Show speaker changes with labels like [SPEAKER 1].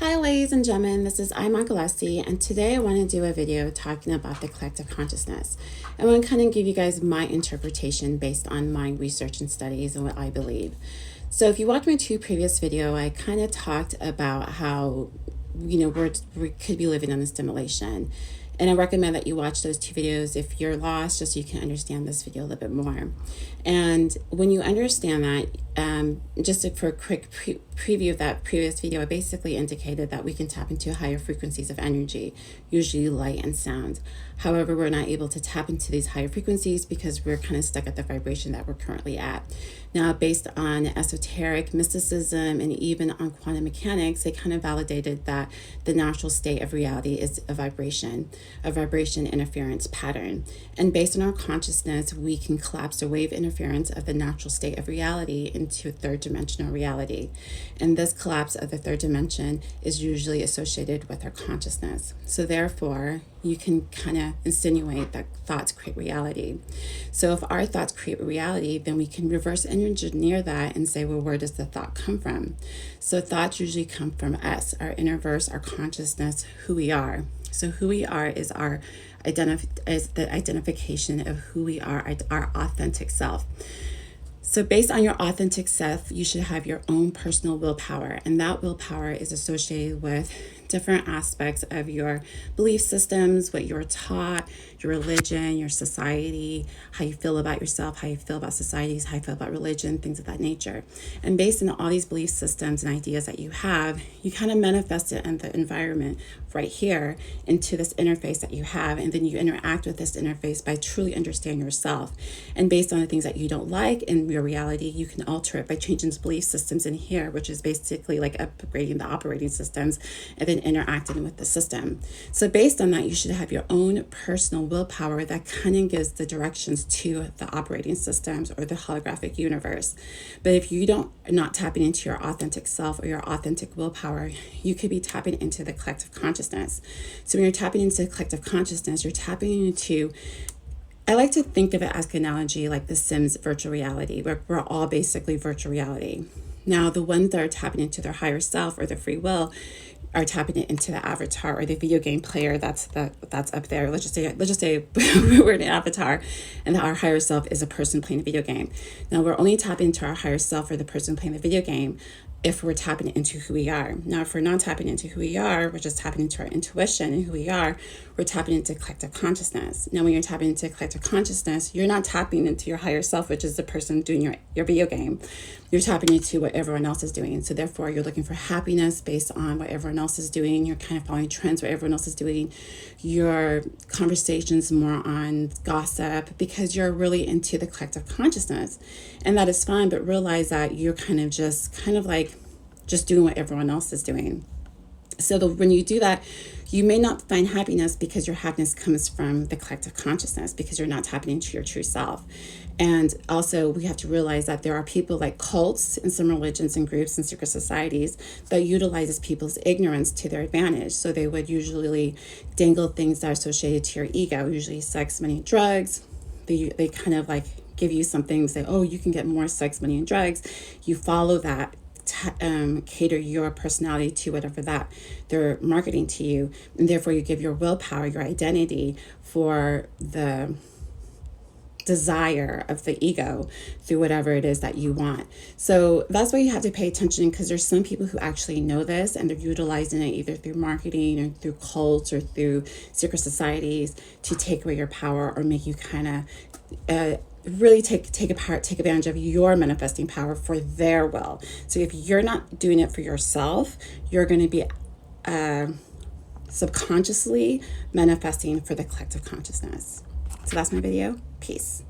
[SPEAKER 1] Hi ladies and gentlemen, this is Iman Gillespie, and today I want to do a video talking about the collective consciousness. I want to kind of give you guys my interpretation based on my research and studies and what I believe. So if you watched my two previous video, I kind of talked about how, we could be living on a simulation. And I recommend that you watch those two videos if you're lost, just so you can understand this video a little bit more. And when you understand that, just for a quick preview of that previous video, I basically indicated that we can tap into higher frequencies of energy, usually light and sound. However, we're not able to tap into these higher frequencies because we're kind of stuck at the vibration that we're currently at. Now, based on esoteric mysticism and even on quantum mechanics, they kind of validated that the natural state of reality is a vibration interference pattern. And based on our consciousness, we can collapse the wave interference of the natural state of reality into third dimensional reality. And this collapse of the third dimension is usually associated with our consciousness. So therefore, you can kind of insinuate that thoughts create reality. So if our thoughts create reality, then we can reverse engineer that and say, well, where does the thought come from? So thoughts usually come from us, our inner verse, our consciousness, who we are. So who we are is the identification of who we are, our authentic self. So based on your authentic self, you should have your own personal willpower, and that willpower is associated with different aspects of your belief systems, what you're taught, your religion, your society, how you feel about yourself, how you feel about societies, how you feel about religion, things of that nature. And based on all these belief systems and ideas that you have, you kind of manifest it in the environment right here into this interface that you have, and then you interact with this interface by truly understanding yourself. And based on the things that you don't like in your reality, you can alter it by changing the belief systems in here, which is basically like upgrading the operating systems and then interacting with the system. So based on that, you should have your own personal willpower that kind of gives the directions to the operating systems or the holographic universe. But if you don't not tapping into your authentic self or your authentic willpower, you could be tapping into the collective consciousness. So when you're tapping into collective consciousness, you're tapping into, I like to think of it as an analogy like the Sims virtual reality, where we're all basically virtual reality. Now, the ones that are tapping into their higher self or their free will are tapping it into the avatar or the video game player that's up there. Let's just say we're an avatar, and our higher self is a person playing a video game. Now, we're only tapping into our higher self or the person playing the video game if we're tapping into who we are. Now, if we're not tapping into who we are, we're just tapping into our intuition and who we are, we're tapping into collective consciousness. Now, when you're tapping into collective consciousness, you're not tapping into your higher self, which is the person doing your video game. You're tapping into what everyone else is doing. So therefore, you're looking for happiness based on what everyone else is doing. You're kind of following trends, what everyone else is doing. Your conversations more on gossip because you're really into the collective consciousness. And that is fine, but realize that you're kind of just doing what everyone else is doing. So when you do that, you may not find happiness because your happiness comes from the collective consciousness because you're not tapping into your true self. And also we have to realize that there are people like cults and some religions and groups and secret societies that utilizes people's ignorance to their advantage. So they would usually dangle things that are associated to your ego, usually sex, money, drugs. They kind of like give you something, say, oh, you can get more sex, money, and drugs. You follow that. Cater your personality to whatever that they're marketing to you, and therefore you give your willpower, your identity for the desire of the ego through whatever it is that you want. So that's why you have to pay attention, because there's some people who actually know this and they're utilizing it either through marketing or through cults or through secret societies to take away your power or make you kind of really take advantage of your manifesting power for their will. So if you're not doing it for yourself, you're going to be subconsciously manifesting for the collective consciousness. So that's my video. Peace.